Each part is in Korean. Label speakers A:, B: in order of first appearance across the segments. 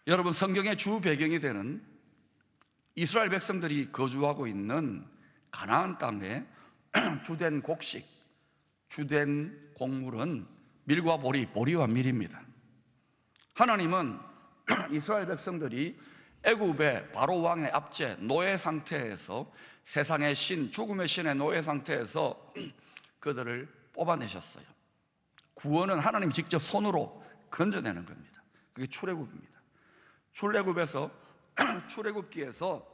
A: 여러분, 성경의 주 배경이 되는 이스라엘 백성들이 거주하고 있는 가나안 땅의 주된 곡식, 주된 곡물은 밀과 보리, 보리와 밀입니다. 하나님은 이스라엘 백성들이 애굽의 바로 왕의 압제, 노예 상태에서, 세상의 신, 죽음의 신의 노예 상태에서 그들을 뽑아내셨어요. 구원은 하나님이 직접 손으로 건져내는 겁니다. 그게 출애굽입니다. 출애굽기에서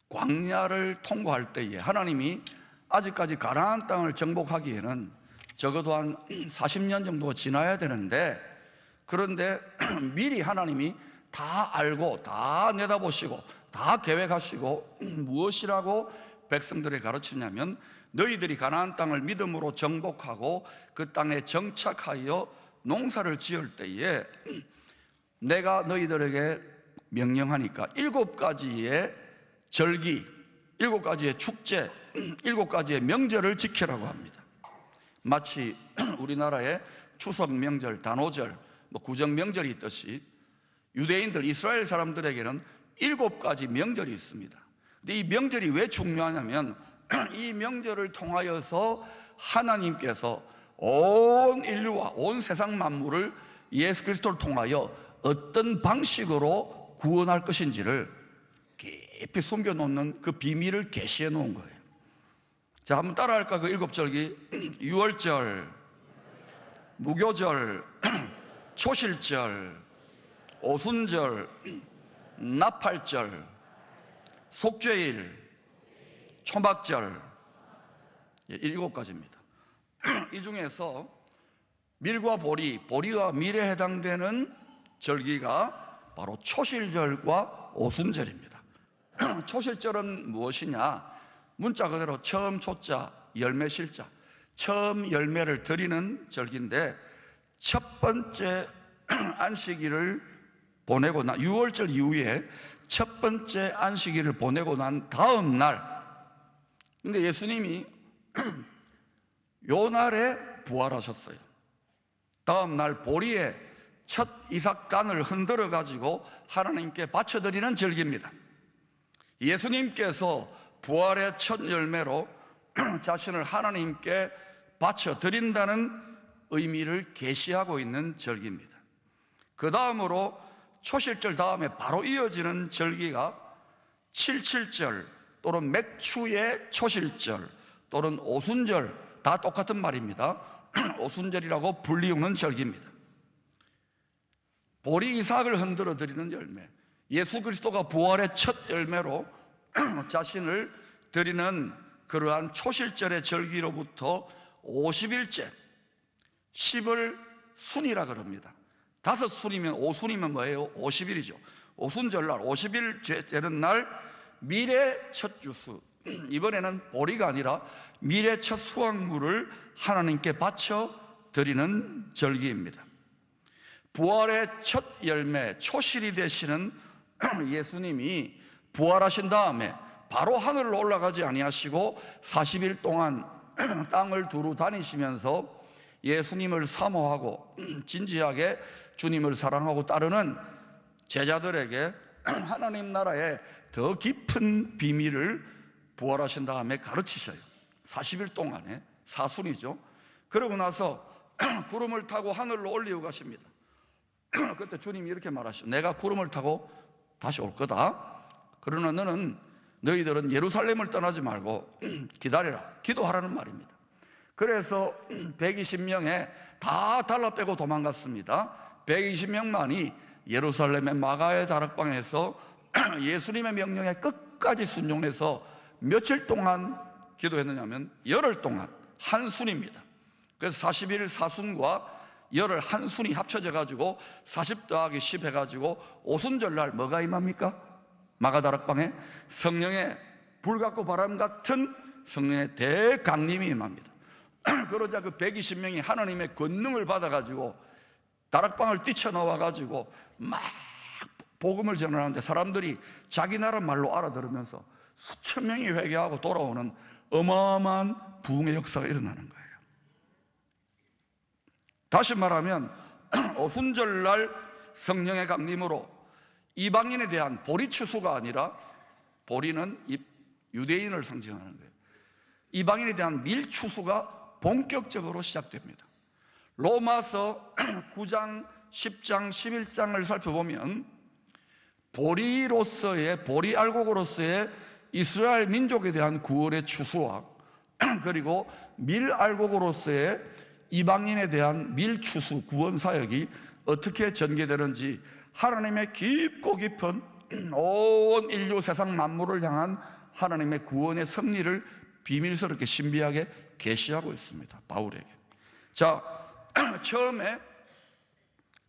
A: 광야를 통과할 때에 하나님이 아직까지 가나안 땅을 정복하기에는 적어도 한 40년 정도가 지나야 되는데, 그런데 미리 하나님이 다 알고 다 내다보시고 다 계획하시고 무엇이라고 백성들에 가르치냐면, 너희들이 가나안 땅을 믿음으로 정복하고 그 땅에 정착하여 농사를 지을 때에 내가 너희들에게 명령하니까 7가지의 절기, 7가지의 축제, 7가지의 명절을 지키라고 합니다. 마치 우리나라의 추석 명절, 단오절, 구정 명절이 있듯이 유대인들, 이스라엘 사람들에게는 7가지 명절이 있습니다. 근데 이 명절이 왜 중요하냐면, 이 명절을 통하여서 하나님께서 온 인류와 온 세상 만물을 예수 그리스도를 통하여 어떤 방식으로 구원할 것인지를 깊이 숨겨놓는 그 비밀을 계시해 놓은 거예요. 자, 한번 따라할까? 그 7절기: 유월절, 무교절, 초실절, 오순절, 나팔절, 속죄일, 초막절, 7가지입니다. 이 중에서 밀과 보리, 보리와 밀에 해당되는 절기가 바로 초실절과 오순절입니다. 초실절은 무엇이냐? 문자 그대로 처음 초자, 열매 실자, 처음 열매를 드리는 절기인데, 첫 번째 안식일을 보내고 난 유월절 이후에 첫 번째 안식일을 보내고 난 다음 날, 근데 예수님이 요 날에 부활하셨어요. 다음 날 보리의 첫 이삭간을 흔들어 가지고 하나님께 바쳐드리는 절기입니다. 예수님께서 부활의 첫 열매로 자신을 하나님께 바쳐드린다는 의미를 계시하고 있는 절기입니다. 그 다음으로 초실절 다음에 바로 이어지는 절기가 칠칠절 또는 맥추의 초실절 또는 오순절, 다 똑같은 말입니다. 오순절이라고 불리우는 절기입니다. 보리 이삭을 흔들어 드리는 열매, 예수 그리스도가 부활의 첫 열매로 자신을 드리는 그러한 초실절의 절기로부터 50일째, 10을 순이라 그럽니다. 5순이면 5순이면 뭐예요? 50일이죠. 오순절날 50일 되는 날 밀의 첫 주스, 이번에는 보리가 아니라 밀의 첫 수확물을 하나님께 바쳐 드리는 절기입니다. 부활의 첫 열매, 초실이 되시는 예수님이 부활하신 다음에 바로 하늘로 올라가지 아니하시고 40일 동안 땅을 두루 다니시면서 예수님을 사모하고 진지하게 주님을 사랑하고 따르는 제자들에게 하나님 나라의 더 깊은 비밀을 부활하신 다음에 가르치셔요. 40일 동안에 사순이죠. 그러고 나서 구름을 타고 하늘로 올리고 가십니다. 그때 주님이 이렇게 말하시죠. 내가 구름을 타고 다시 올 거다. 그러나 너희들은 예루살렘을 떠나지 말고 기다려라, 기도하라는 말입니다. 그래서 120명에 다 달라 빼고 도망갔습니다. 120명만이 예루살렘의 마가의 다락방에서 예수님의 명령에 끝까지 순종해서 며칠 동안 기도했느냐면 열흘 동안, 한순입니다. 그래서 40일 사순과 열흘 한순이 합쳐져 가지고 40 더하기 10 해가지고 오순절날 뭐가 임합니까? 마가다락방에 성령의 불 같고 바람 같은 성령의 대강림이 임합니다. 그러자 그 120명이 하나님의 권능을 받아가지고 다락방을 뛰쳐나와가지고 막 복음을 전하는데, 사람들이 자기 나라 말로 알아들으면서 수천 명이 회개하고 돌아오는 어마어마한 부흥의 역사가 일어나는 거예요. 다시 말하면 오순절날 성령의 강림으로 이방인에 대한 보리추수가 아니라, 보리는 유대인을 상징하는 거예요. 이방인에 대한 밀추수가 본격적으로 시작됩니다. 로마서 9장, 10장, 11장을 살펴보면 보리 알곡으로서의 이스라엘 민족에 대한 구원의 추수와 그리고 밀 알곡으로서의 이방인에 대한 밀추수 구원 사역이 어떻게 전개되는지 하나님의 깊고 깊은 온 인류 세상 만물을 향한 하나님의 구원의 섭리를 비밀스럽게 신비하게 계시하고 있습니다, 바울에게. 자, 처음에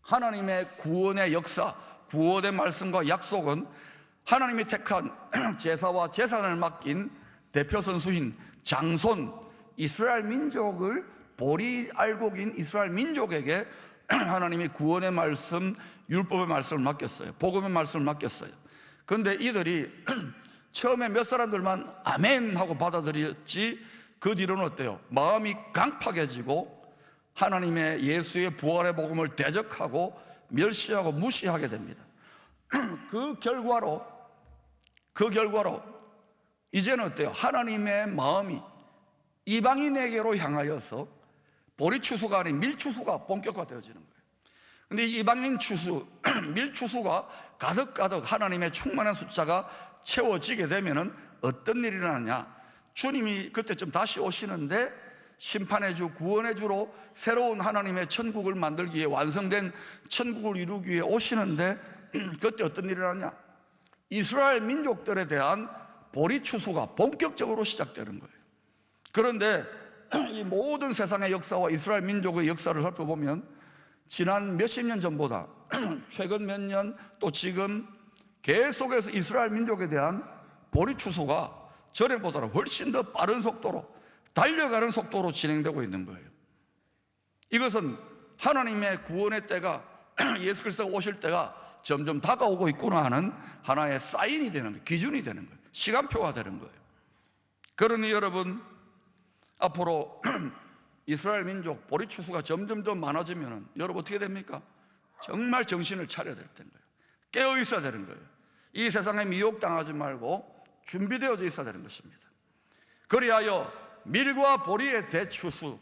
A: 하나님의 구원의 역사, 구원의 말씀과 약속은 하나님이 택한 제사와 제사를 맡긴 대표 선수인 장손 이스라엘 민족을, 보리 알곡인 이스라엘 민족에게 하나님이 구원의 말씀, 율법의 말씀을 맡겼어요. 복음의 말씀을 맡겼어요. 그런데 이들이 처음에 몇 사람들만 아멘 하고 받아들였지, 그 뒤로는 어때요? 마음이 강팍해지고 하나님의 예수의 부활의 복음을 대적하고 멸시하고 무시하게 됩니다. 그 결과로 이제는 어때요? 하나님의 마음이 이방인에게로 향하여서 보리추수가 아닌 밀추수가 본격화되어지는 거예요. 근데 이방인 추수, 밀추수가 가득가득 하나님의 충만한 숫자가 채워지게 되면은 어떤 일이 일어나냐? 주님이 그때쯤 다시 오시는데 심판의 주, 구원의 주로 새로운 하나님의 천국을 만들기 위해, 완성된 천국을 이루기 위해 오시는데 그때 어떤 일이 일어나냐? 이스라엘 민족들에 대한 보리추수가 본격적으로 시작되는 거예요. 그런데 이 모든 세상의 역사와 이스라엘 민족의 역사를 살펴보면 지난 몇십 년 전보다 최근 몇 년 또 지금 계속해서 이스라엘 민족에 대한 보리추수가 전에보다 훨씬 더 빠른 속도로, 달려가는 속도로 진행되고 있는 거예요. 이것은 하나님의 구원의 때가, 예수 그리스도가 오실 때가 점점 다가오고 있구나 하는 하나의 사인이 되는 거예요. 기준이 되는 거예요. 시간표가 되는 거예요. 그러니 여러분, 앞으로 이스라엘 민족 보리추수가 점점 더 많아지면 여러분 어떻게 됩니까? 정말 정신을 차려야 될 때인 거예요. 깨어 있어야 되는 거예요. 이 세상에 미혹당하지 말고 준비되어져 있어야 되는 것입니다. 그리하여 밀과 보리의 대추수,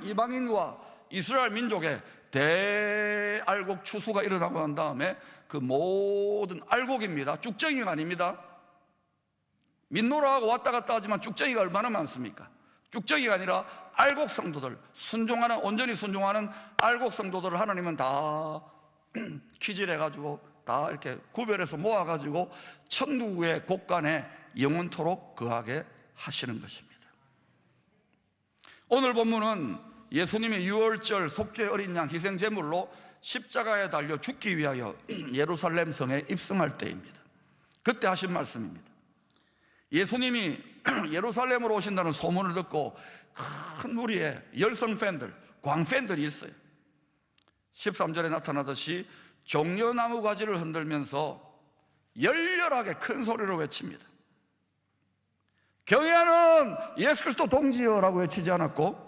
A: 이방인과 이스라엘 민족의 대알곡 추수가 일어나고 난 다음에 그 모든 알곡입니다. 쭉정이가 아닙니다. 민노라하고 왔다 갔다 하지만 쭉정이가 얼마나 많습니까? 쭉정이가 아니라 알곡 성도들, 순종하는, 온전히 순종하는 알곡 성도들을 하나님은 다 키질해가지고 다 이렇게 구별해서 모아가지고 천국의 곳간에 영원토록 거하게 하시는 것입니다. 오늘 본문은 예수님의 유월절 속죄 어린 양 희생 제물로 십자가에 달려 죽기 위하여 예루살렘 성에 입성할 때입니다. 그때 하신 말씀입니다. 예수님이 예루살렘으로 오신다는 소문을 듣고 큰 무리의 열성 팬들, 광팬들이 있어요. 13절에 나타나듯이 종려나무 가지를 흔들면서 열렬하게 큰 소리로 외칩니다. 경외하는 예수 그리스도 동지여라고 외치지 않았고,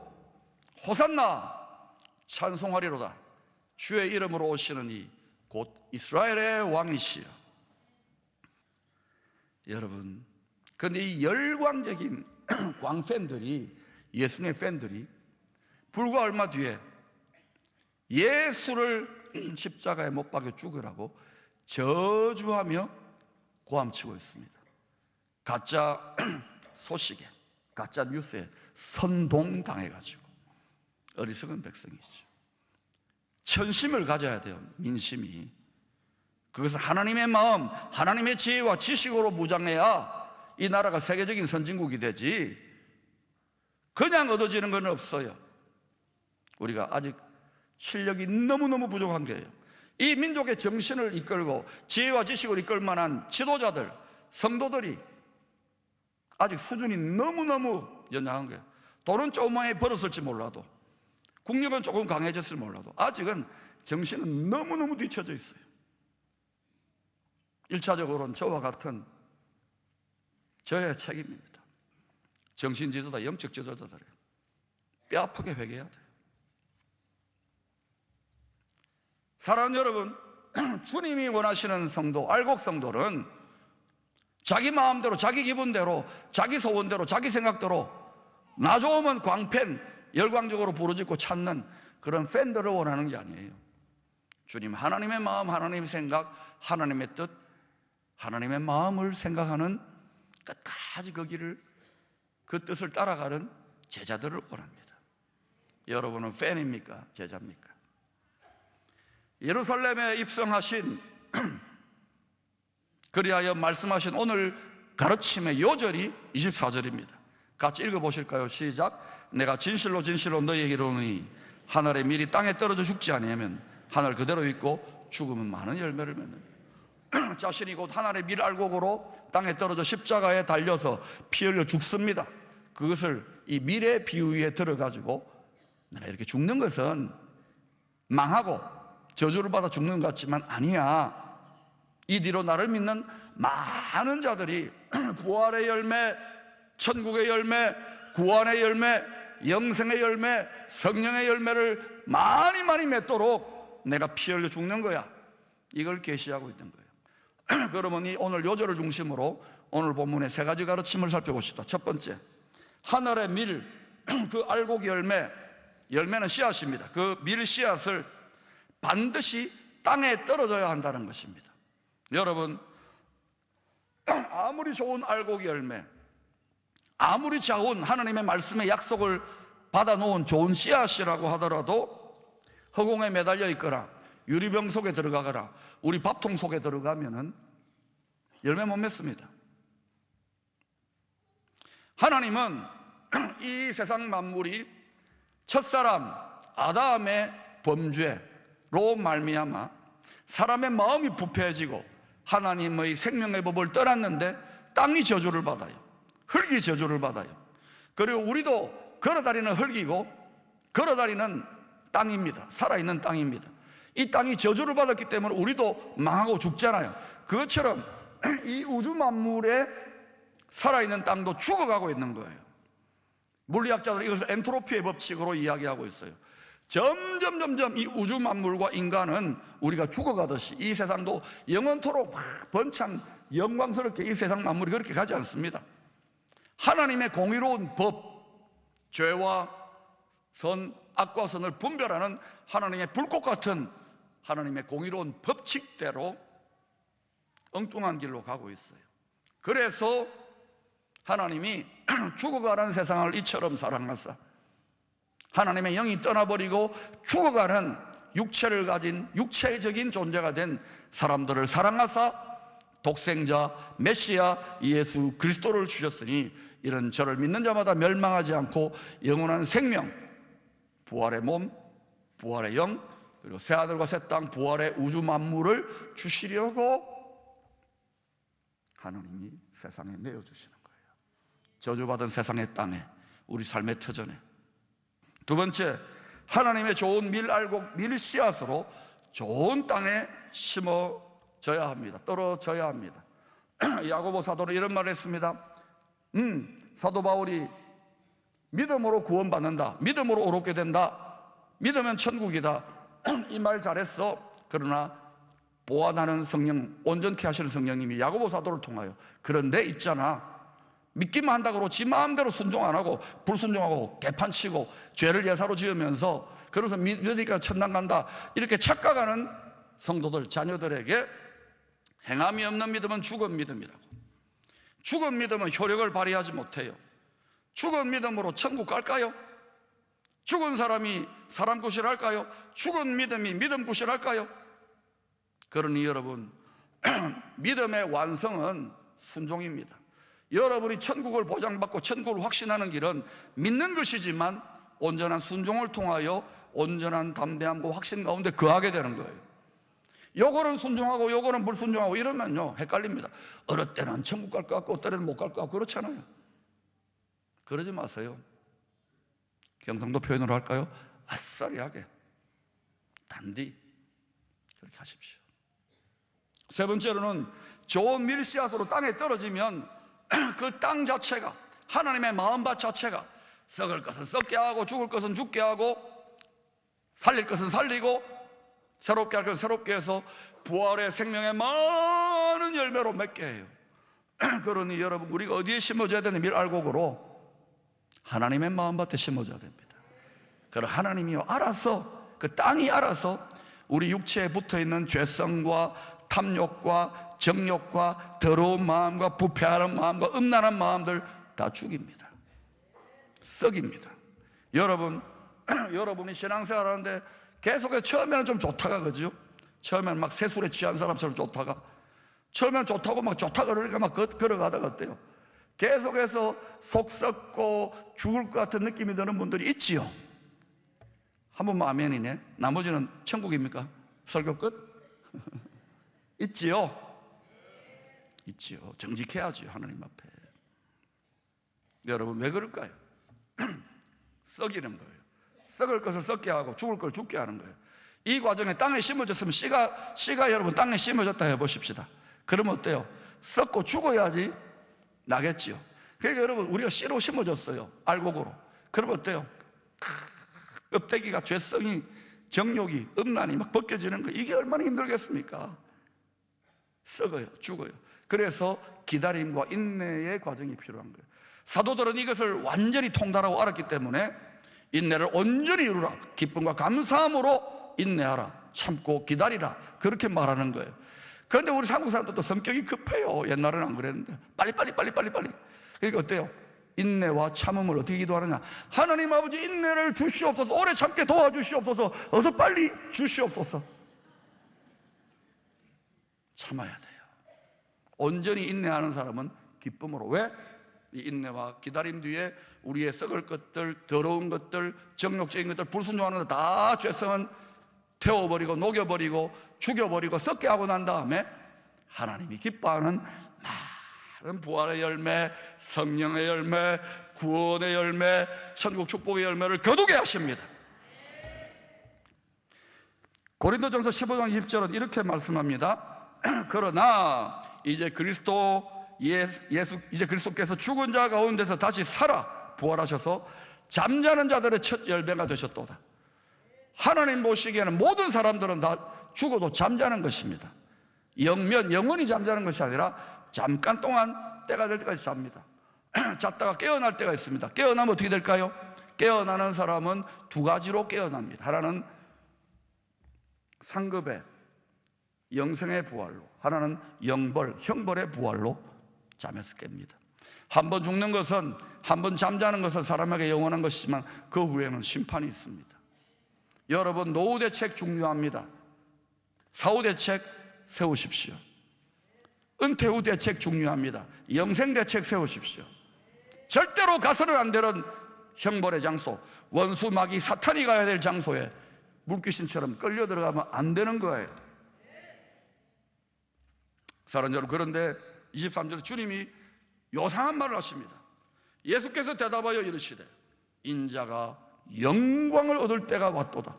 A: 호산나 찬송하리로다, 주의 이름으로 오시는 이 곧 이스라엘의 왕이시여. 여러분, 근데 이 열광적인 광팬들이, 예수님의 팬들이 불과 얼마 뒤에 예수를 십자가에 못 박여 죽으라고 저주하며 고함치고 있습니다. 가짜 소식에, 가짜 뉴스에 선동당해가지고. 어리석은 백성이죠. 천심을 가져야 돼요, 민심이. 그것은 하나님의 마음, 하나님의 지혜와 지식으로 무장해야 이 나라가 세계적인 선진국이 되지, 그냥 얻어지는 건 없어요. 우리가 아직 실력이 너무너무 부족한 거예요. 이 민족의 정신을 이끌고 지혜와 지식을 이끌 만한 지도자들, 성도들이 아직 수준이 너무너무 연약한 거예요. 돈은 조금만 벌었을지 몰라도, 국력은 조금 강해졌을 몰라도 아직은 정신은 너무너무 뒤쳐져 있어요. 1차적으로는 저와 같은 저의 책임입니다. 정신 지도자, 영적 지도자들이 뼈아프게 회개해야 돼요. 사랑하는 여러분, 주님이 원하시는 성도, 알곡 성도는 자기 마음대로, 자기 기분대로, 자기 소원대로, 자기 생각대로 나 좋으면 광팬, 열광적으로 부르짖고 찾는 그런 팬들을 원하는 게 아니에요. 주님, 하나님의 마음, 하나님의 생각, 하나님의 뜻, 하나님의 마음을 생각하는 끝까지 그 길을, 그 뜻을 따라가는 제자들을 원합니다. 여러분은 팬입니까? 제자입니까? 예루살렘에 입성하신 그리하여 말씀하신 오늘 가르침의 요절이 24절입니다. 같이 읽어보실까요? 시작. 내가 진실로 진실로 너희에게 이르노니 하늘의 밀이 땅에 떨어져 죽지 아니하면 하늘 그대로 있고 죽으면 많은 열매를 맺는 자신이 곧 하늘의 밀 알곡으로 땅에 떨어져 십자가에 달려서 피 흘려 죽습니다. 그것을 이 밀의 비유에 들어가지고 내가 이렇게 죽는 것은 망하고 저주를 받아 죽는 것 같지만 아니야. 이 뒤로 나를 믿는 많은 자들이 부활의 열매, 천국의 열매, 구원의 열매, 영생의 열매, 성령의 열매를 많이 많이 맺도록 내가 피 흘려 죽는 거야. 이걸 계시하고 있는 거예요. 그러면 오늘 요절을 중심으로 오늘 본문의 세 가지 가르침을 살펴봅시다. 첫 번째, 하늘의 밀, 그 알곡 열매, 열매는 씨앗입니다. 그 밀 씨앗을 반드시 땅에 떨어져야 한다는 것입니다. 여러분, 아무리 좋은 알곡 열매, 아무리 좋은 하나님의 말씀의 약속을 받아놓은 좋은 씨앗이라고 하더라도 허공에 매달려 있거나 유리병 속에 들어가거나 우리 밥통 속에 들어가면은 열매 못 맺습니다. 하나님은 이 세상 만물이 첫사람 아담의 범죄로 말미암아 사람의 마음이 부패해지고 하나님의 생명의 법을 떠났는데 땅이 저주를 받아요. 흙이 저주를 받아요. 그리고 우리도 걸어다니는 흙이고 걸어다니는 땅입니다. 살아있는 땅입니다. 이 땅이 저주를 받았기 때문에 우리도 망하고 죽잖아요. 그것처럼 이 우주 만물에 살아있는 땅도 죽어가고 있는 거예요. 물리학자들은 이것을 엔트로피의 법칙으로 이야기하고 있어요. 점점 이 우주 만물과 인간은 우리가 죽어가듯이 이 세상도 영원토록 번창 영광스럽게 이 세상 만물이 그렇게 가지 않습니다. 하나님의 공의로운 법, 죄와 선, 악과 선을 분별하는 하나님의 불꽃 같은 하나님의 공의로운 법칙대로 엉뚱한 길로 가고 있어요. 그래서 하나님이 죽어가는 세상을 이처럼 사랑하사 하나님의 영이 떠나버리고 죽어가는 육체를 가진 육체적인 존재가 된 사람들을 사랑하사 독생자 메시아 예수 그리스도를 주셨으니 이런 저를 믿는 자마다 멸망하지 않고 영원한 생명, 부활의 몸, 부활의 영, 그리고 새하늘과 새 땅, 부활의 우주 만물을 주시려고 하나님이 세상에 내어주시는 거예요. 저주받은 세상의 땅에, 우리 삶의 터전에. 두 번째, 하나님의 좋은 밀 알곡, 밀 씨앗으로 좋은 땅에 심어져야 합니다. 떨어져야 합니다. 야고보 사도는 이런 말을 했습니다. 사도 바울이 믿음으로 구원받는다, 믿음으로 오롭게 된다, 믿으면 천국이다, 이 말 잘했어. 그러나 보완하는 성령, 온전케 하시는 성령님이 야고보 사도를 통하여 그런데 있잖아, 믿기만 한다고 지 마음대로 순종 안 하고 불순종하고 개판치고 죄를 예사로 지으면서 그래서 믿으니까 천당 간다 이렇게 착각하는 성도들, 자녀들에게 행함이 없는 믿음은 죽은 믿음이라고. 죽은 믿음은 효력을 발휘하지 못해요. 죽은 믿음으로 천국 갈까요? 죽은 사람이 사람 구실할까요? 죽은 믿음이 믿음 구실할까요? 그러니 여러분, 믿음의 완성은 순종입니다. 여러분이 천국을 보장받고 천국을 확신하는 길은 믿는 것이지만 온전한 순종을 통하여 온전한 담대함과 확신 가운데 거하게 되는 거예요. 요거는 순종하고 요거는 불순종하고 이러면요 헷갈립니다. 어느 때는 천국 갈 것 같고 어느 때는 못 갈 것 같고 그렇잖아요. 그러지 마세요. 경상도 표현으로 할까요? 아싸리하게 단디 그렇게 하십시오. 세 번째로는 좋은 밀씨앗으로 땅에 떨어지면 그 땅 자체가, 하나님의 마음밭 자체가 썩을 것은 썩게 하고 죽을 것은 죽게 하고 살릴 것은 살리고 새롭게 할 건 새롭게 해서 부활의 생명의 많은 열매로 맺게 해요. 그러니 여러분, 우리가 어디에 심어져야 되는지 알고고로 하나님의 마음밭에 심어져야 됩니다. 그럼 하나님이 알아서, 그 땅이 알아서 우리 육체에 붙어있는 죄성과 탐욕과 정욕과 더러운 마음과 부패하는 마음과 음란한 마음들 다 죽입니다. 썩입니다. 여러분이 신앙생활 하는데 계속해서 처음에는 좀 좋다가, 그죠? 처음에는 막 세술에 취한 사람처럼 좋다가, 처음에는 좋다고 막 좋다 그러니까 막 걸어가다가 어때요? 계속해서 속 썩고 죽을 것 같은 느낌이 드는 분들이 있지요. 한 번만 아멘이네. 나머지는 천국입니까? 설교 끝? 있지요? 있지요. 정직해야지 하나님 앞에. 여러분, 왜 그럴까요? 썩이는 거예요. 썩을 것을 썩게 하고 죽을 걸 죽게 하는 거예요. 이 과정에 땅에 심어졌으면 씨가 여러분 땅에 심어졌다 해보십시다. 그러면 어때요? 썩고 죽어야지 나겠지요. 그러니까 여러분, 우리가 씨로 심어졌어요. 알곡으로. 그러면 어때요? 껍데기가 죄성이, 정욕이, 음란이 막 벗겨지는 거, 이게 얼마나 힘들겠습니까? 썩어요. 죽어요. 그래서 기다림과 인내의 과정이 필요한 거예요. 사도들은 이것을 완전히 통달하고 알았기 때문에 인내를 온전히 이루라, 기쁨과 감사함으로 인내하라, 참고 기다리라, 그렇게 말하는 거예요. 그런데 우리 한국 사람들도 성격이 급해요. 옛날에는 안 그랬는데 빨리. 그러니까 어때요? 인내와 참음을 어떻게 기도하느냐? 하나님 아버지, 인내를 주시옵소서. 오래 참게 도와주시옵소서. 어서 빨리 주시옵소서. 참아야 돼요. 온전히 인내하는 사람은 기쁨으로. 왜? 이 인내와 기다림 뒤에 우리의 썩을 것들, 더러운 것들, 정욕적인 것들, 불순종하는 것들 다 죄성은 태워버리고 녹여버리고 죽여버리고 썩게 하고 난 다음에 하나님이 기뻐하는 많은 부활의 열매, 성령의 열매, 구원의 열매, 천국 축복의 열매를 거두게 하십니다. 고린도전서 15장 20절은 이렇게 말씀합니다. 그러나 이제 그리스도께서 죽은 자 가운데서 다시 살아 부활하셔서 잠자는 자들의 첫 열매가 되셨도다. 하나님 보시기에는 모든 사람들은 다 죽어도 잠자는 것입니다. 영원히 잠자는 것이 아니라 잠깐 동안 때가 될 때까지 잡니다. 잤다가 깨어날 때가 있습니다. 깨어나면 어떻게 될까요? 깨어나는 사람은 두 가지로 깨어납니다. 하나는 상급의 영생의 부활로, 하나는 형벌의 부활로 잠에서 깹니다. 한 번 죽는 것은, 한 번 잠자는 것은 사람에게 영원한 것이지만 그 후에는 심판이 있습니다. 여러분, 노후 대책 중요합니다. 사후 대책 세우십시오. 은퇴 후 대책 중요합니다. 영생 대책 세우십시오. 절대로 가서는 안 되는 형벌의 장소, 원수 마귀 사탄이 가야 될 장소에 물귀신처럼 끌려 들어가면 안 되는 거예요. 사랑하는 여러분, 그런데 23절에 주님이 요상한 말을 하십니다. 예수께서 대답하여 이르시되 인자가 영광을 얻을 때가 왔도다.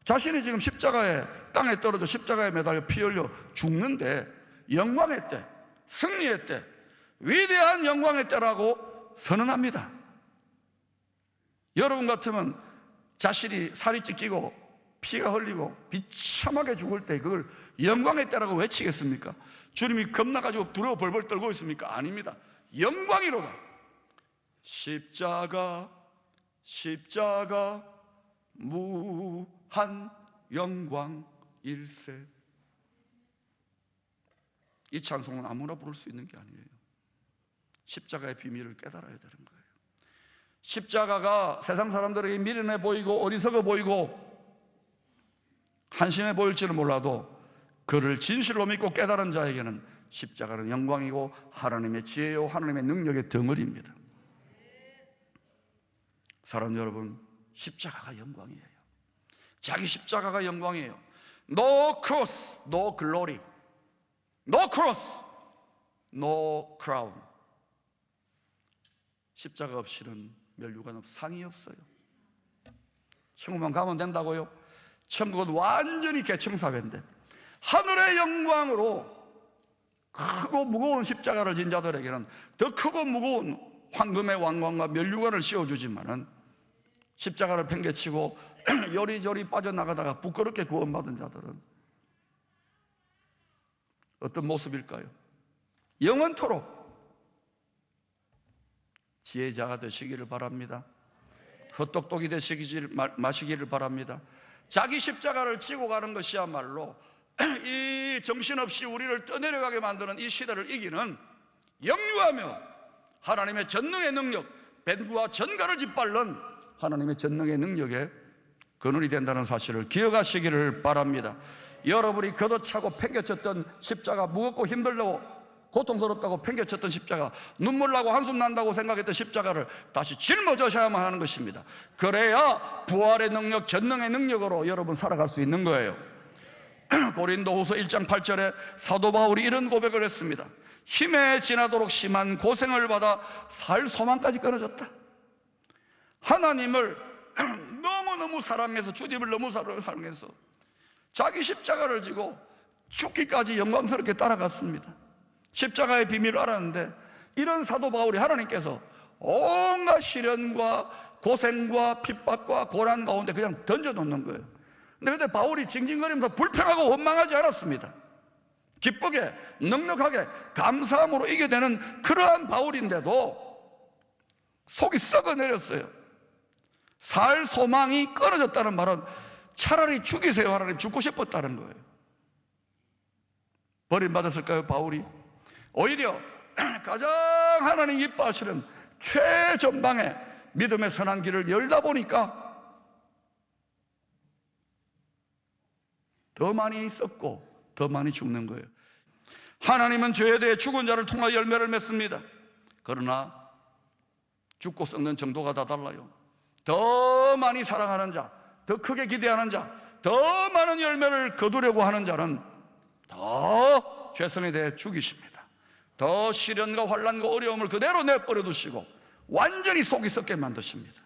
A: 자신이 지금 십자가에, 땅에 떨어져 십자가에 매달려 피 흘려 죽는데 영광의 때, 승리의 때, 위대한 영광의 때라고 선언합니다. 여러분 같으면 자신이 살이 찢기고 피가 흘리고 비참하게 죽을 때 그걸 영광의 때라고 외치겠습니까? 주님이 겁나가지고 두려워 벌벌 떨고 있습니까? 아닙니다. 영광이로다. 십자가 무한 영광일세. 이 찬송은 아무나 부를 수 있는 게 아니에요. 십자가의 비밀을 깨달아야 되는 거예요. 십자가가 세상 사람들에게 미련해 보이고 어리석어 보이고 한심해 보일지는 몰라도 그를 진실로 믿고 깨달은 자에게는 십자가는 영광이고 하나님의 지혜요 하나님의 능력의 덩어리입니다. 사랑하는 여러분, 십자가가 영광이에요. 자기 십자가가 영광이에요. No cross, no glory. No cross, no crown. 십자가 없이는 멸류관 없어, 상이 없어요. 천국만 가면 된다고요? 천국은 완전히 개청사회인데 하늘의 영광으로 크고 무거운 십자가를 진 자들에게는 더 크고 무거운 황금의 왕관과 멸류관을 씌워주지만은 십자가를 팽개치고 요리조리 빠져나가다가 부끄럽게 구원받은 자들은 어떤 모습일까요? 영원토록 지혜자가 되시기를 바랍니다. 헛똑똑이 되시기 마시기를 바랍니다. 자기 십자가를 지고 가는 것이야말로 이 정신없이 우리를 떠내려가게 만드는 이 시대를 이기는 영유하며 하나님의 전능의 능력, 뱀과 전갈을 짓밟는 하나님의 전능의 능력에 근원이 된다는 사실을 기억하시기를 바랍니다. 여러분이 걷어차고 팽개쳤던 십자가, 무겁고 힘들고 고통스럽다고 팽개쳤던 십자가, 눈물 나고 한숨 난다고 생각했던 십자가를 다시 짊어져야만 하는 것입니다. 그래야 부활의 능력, 전능의 능력으로 여러분 살아갈 수 있는 거예요. 고린도후서 1장 8절에 사도 바울이 이런 고백을 했습니다. 힘에 지나도록 심한 고생을 받아 살 소망까지 끊어졌다. 하나님을 너무너무 사랑해서, 주님을 너무 사랑해서 자기 십자가를 지고 죽기까지 영광스럽게 따라갔습니다. 십자가의 비밀을 알았는데 이런 사도 바울이 하나님께서 온갖 시련과 고생과 핍박과 고난 가운데 그냥 던져놓는 거예요. 근데 바울이 징징거리면서 불평하고 원망하지 않았습니다. 기쁘게 넉넉하게 감사함으로 이겨내는 그러한 바울인데도 속이 썩어내렸어요. 살 소망이 끊어졌다는 말은 차라리 죽이세요. 하나님, 죽고 싶었다는 거예요. 버림받았을까요, 바울이? 오히려 가장 하나님 기뻐하시는 최전방의 믿음의 선한 길을 열다 보니까 더 많이 썩고 더 많이 죽는 거예요. 하나님은 죄에 대해 죽은 자를 통하여 열매를 맺습니다. 그러나 죽고 썩는 정도가 다 달라요. 더 많이 사랑하는 자, 더 크게 기대하는 자, 더 많은 열매를 거두려고 하는 자는 더 죄성에 대해 죽이십니다. 더 시련과 환난과 어려움을 그대로 내버려 두시고 완전히 속이 썩게 만드십니다.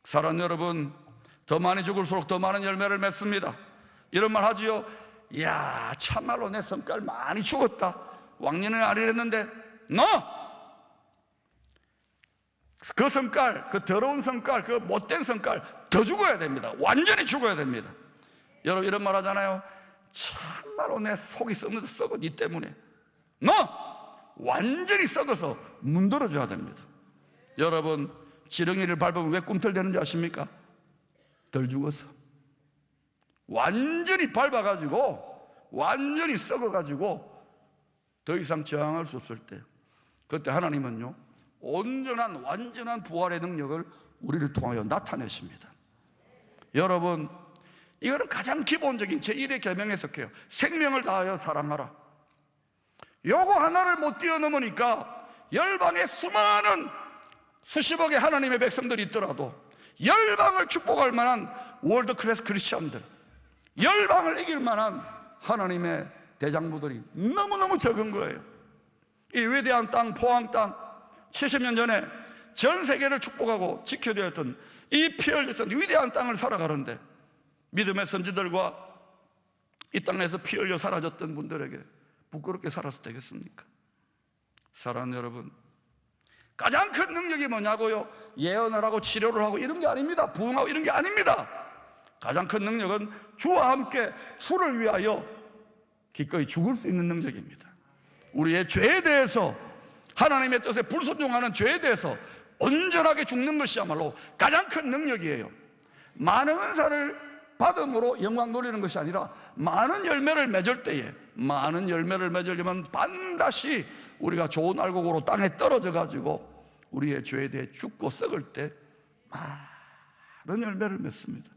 A: 사랑하는 여러분, 더 많이 죽을수록 더 많은 열매를 맺습니다. 이런 말 하지요. 이야, 참말로 내 성깔 많이 죽었다. 왕년에 아니랬는데 너! 그 성깔, 그 더러운 성깔, 그 못된 성깔 더 죽어야 됩니다. 완전히 죽어야 됩니다. 여러분 이런 말 하잖아요. 참말로 내 속이 썩어 니 때문에. 너! 완전히 썩어서 문드러져야 됩니다. 여러분 지렁이를 밟으면 왜 꿈틀대는지 아십니까? 덜 죽어서. 완전히 밟아가지고 완전히 썩어가지고 더 이상 저항할 수 없을 때, 그때 하나님은요 온전한 완전한 부활의 능력을 우리를 통하여 나타내십니다. 여러분 이거는 가장 기본적인 제1의 계명에 속해요. 생명을 다하여 사랑하라. 요거 하나를 못 뛰어넘으니까 열방에 수많은 수십억의 하나님의 백성들이 있더라도 열방을 축복할 만한 월드 클래스 크리스천들, 열방을 이길 만한 하나님의 대장부들이 너무너무 적은 거예요. 이 위대한 땅, 포항 땅, 70년 전에 전 세계를 축복하고 지켜야 했던 이 피 흘렸던 위대한 땅을 살아가는데 믿음의 선지들과 이 땅에서 피 흘려 사라졌던 분들에게 부끄럽게 살아서 되겠습니까? 사랑하는 여러분, 가장 큰 능력이 뭐냐고요? 예언을 하고 치료를 하고 이런 게 아닙니다. 부흥하고 이런 게 아닙니다. 가장 큰 능력은 주와 함께 주를 위하여 기꺼이 죽을 수 있는 능력입니다. 우리의 죄에 대해서, 하나님의 뜻에 불순종하는 죄에 대해서 온전하게 죽는 것이야말로 가장 큰 능력이에요. 많은 은사를 받음으로 영광 돌리는 것이 아니라 많은 열매를 맺을 때에, 많은 열매를 맺으려면 반드시 우리가 좋은 알곡으로 땅에 떨어져 가지고 우리의 죄에 대해 죽고 썩을 때 많은 열매를 맺습니다.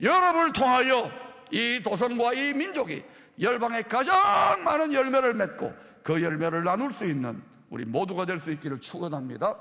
A: 여러분을 통하여 이 도성과 이 민족이 열방에 가장 많은 열매를 맺고 그 열매를 나눌 수 있는 우리 모두가 될 수 있기를 축원합니다.